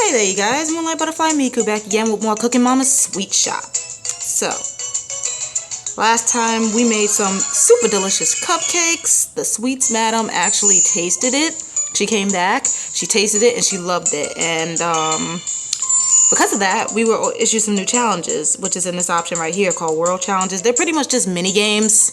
Hey there you guys, Moonlight Butterfly Miku back again with more Cooking Mama's Sweet Shop. So, last time we made some super delicious cupcakes. The Sweets Madam actually tasted it. She came back, she tasted it, and she loved it. And because of that, we were issued some new challenges, which is in this option right here called World Challenges. They're pretty much just mini games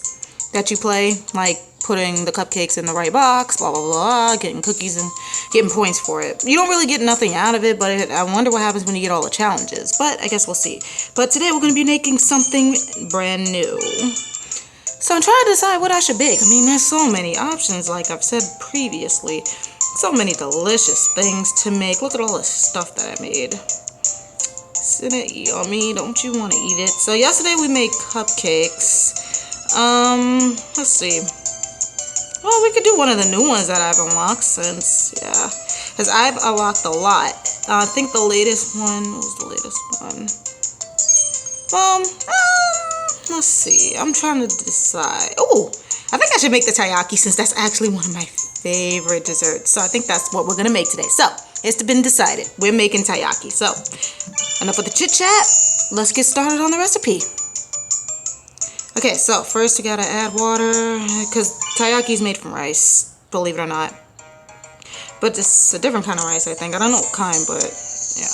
that you play, like putting the cupcakes in the right box, blah, blah, blah, getting cookies and getting points for it. You don't really get nothing out of it, but I wonder what happens when you get all the challenges. But I guess we'll see. But today we're going to be making something brand new. So I'm trying to decide what I should bake. I mean, there's so many options, like I've said previously. So many delicious things to make. Look at all the stuff that I made. Isn't it yummy? Don't you want to eat it? So yesterday we made cupcakes. Let's see. Well, we could do one of the new ones that I've unlocked since, yeah. Because I've unlocked a lot. I think the latest one, what was the latest one? Let's see. I'm trying to decide. Oh, I think I should make the Taiyaki since that's actually one of my favorite desserts. So I think that's what we're going to make today. So, it's been decided. We're making Taiyaki. So, enough with the chit chat. Let's get started on the recipe. Okay, so first you gotta add water, because Taiyaki is made from rice, believe it or not. But it's a different kind of rice, I think. I don't know what kind, but yeah.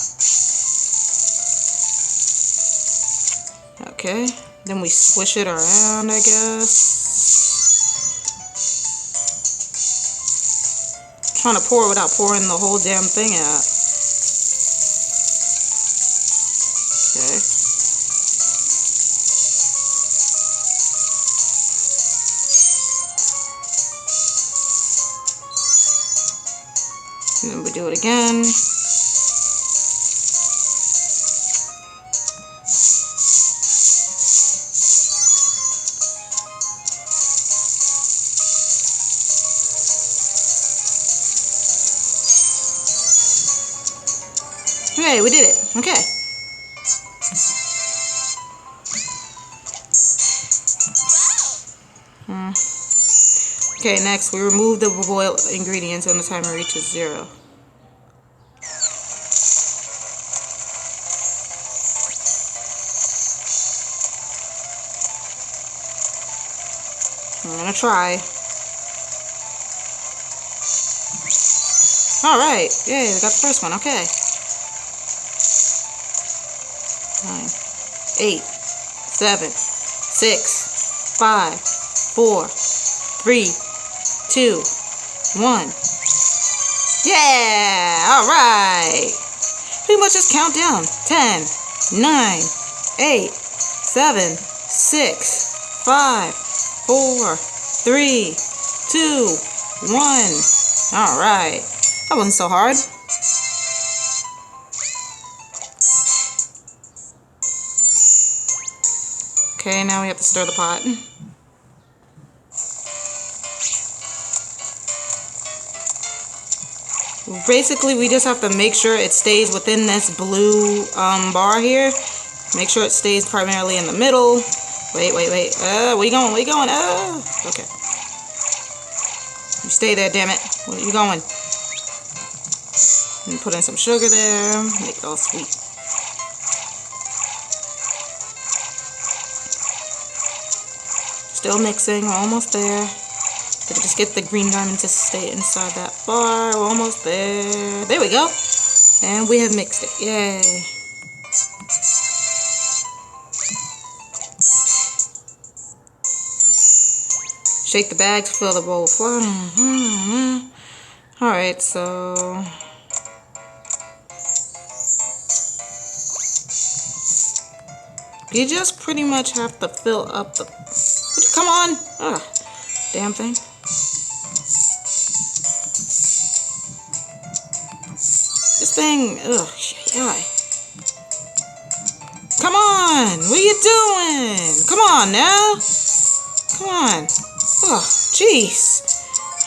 Okay, then we swish it around, I guess. Trying to pour it without pouring the whole damn thing out. Okay. And then we do it again. Okay, we did it. Okay. Okay, next we remove the boiled ingredients when the timer reaches 0. I'm gonna try. Alright, yay, we got the first one, okay. 9, 8, 7, 6, 5, 4, 3, 2, 1. Yeah! Alright! Pretty much just count down. 10, 9, 8, 7, 6, 5, 4, 3, 2, 1. Alright. That wasn't so hard. Okay, now we have to stir the pot. Basically, we just have to make sure it stays within this blue bar here. Make sure it stays primarily in the middle. Wait. Where you going? Where you going? Okay. You stay there, damn it. Where you going? And put in some sugar there. Make it all sweet. Still mixing. We're almost there. Just get the green diamond to stay inside that bar. We're almost there. There we go. And we have mixed it. Yay. Shake the bag to fill the bowl with flour. Alright, so you just pretty much have to fill up the... Come on! Damn thing. This thing, yeah. Come on! What are you doing? Come on now! Come on. Oh, jeez.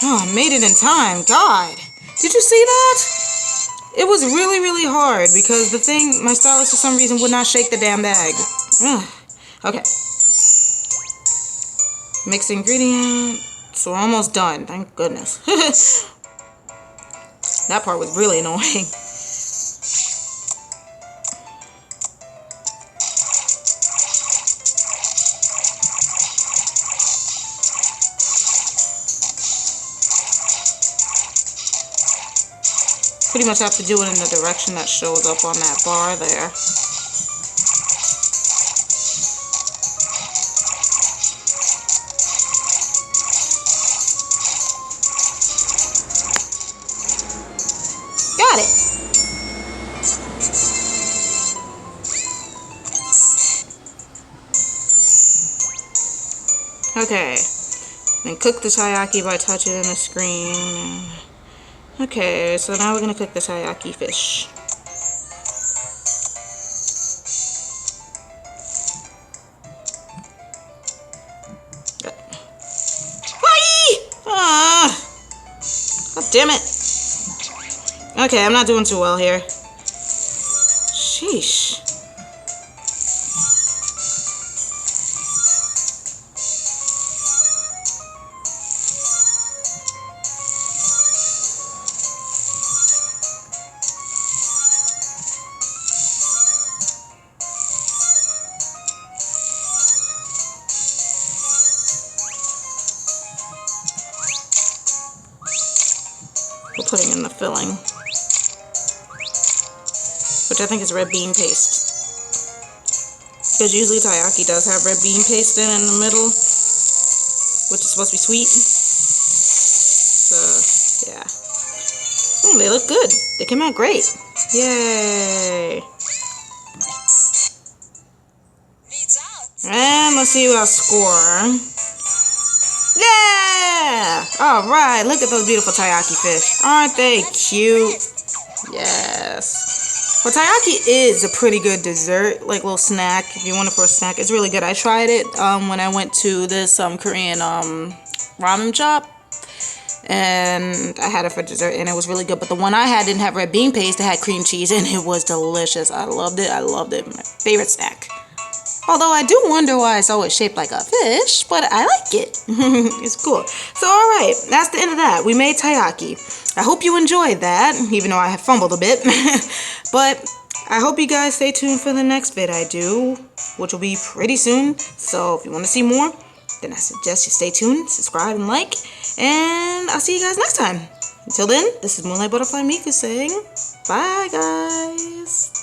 Oh, I made it in time. God. Did you see that? It was really, really hard because the thing, my stylist for some reason would not shake the damn bag. Okay. Mix the ingredient. So we're almost done. Thank goodness. That part was really annoying. Pretty much have to do it in the direction that shows up on that bar there. Got it. Okay. Then cook the taiyaki by touching the screen. Okay, so now we're gonna cook the taiyaki fish. Ah! God damn it. Okay, I'm not doing too well here. Sheesh. We're putting in the filling, which I think is red bean paste. Because usually taiyaki does have red bean paste in the middle, which is supposed to be sweet. So, yeah. They look good. They came out great. Yay! And let's see our score. Yeah! Alright, look at those beautiful taiyaki fish. Aren't they cute? Yes. Well, taiyaki is a pretty good dessert, like little snack. If you want it for a snack, it's really good. I tried it when I went to this Korean ramen shop. And I had it for dessert, and it was really good. But the one I had didn't have red bean paste. It had cream cheese, and it was delicious. I loved it. I loved it. My favorite snack. Although I do wonder why it's always shaped like a fish, but I like it. It's cool. So, alright, that's the end of that. We made taiyaki. I hope you enjoyed that, even though I have fumbled a bit. But I hope you guys stay tuned for the next vid I do, which will be pretty soon. So, if you want to see more, then I suggest you stay tuned, subscribe, and like. And I'll see you guys next time. Until then, this is Moonlight Butterfly Miku saying bye, guys.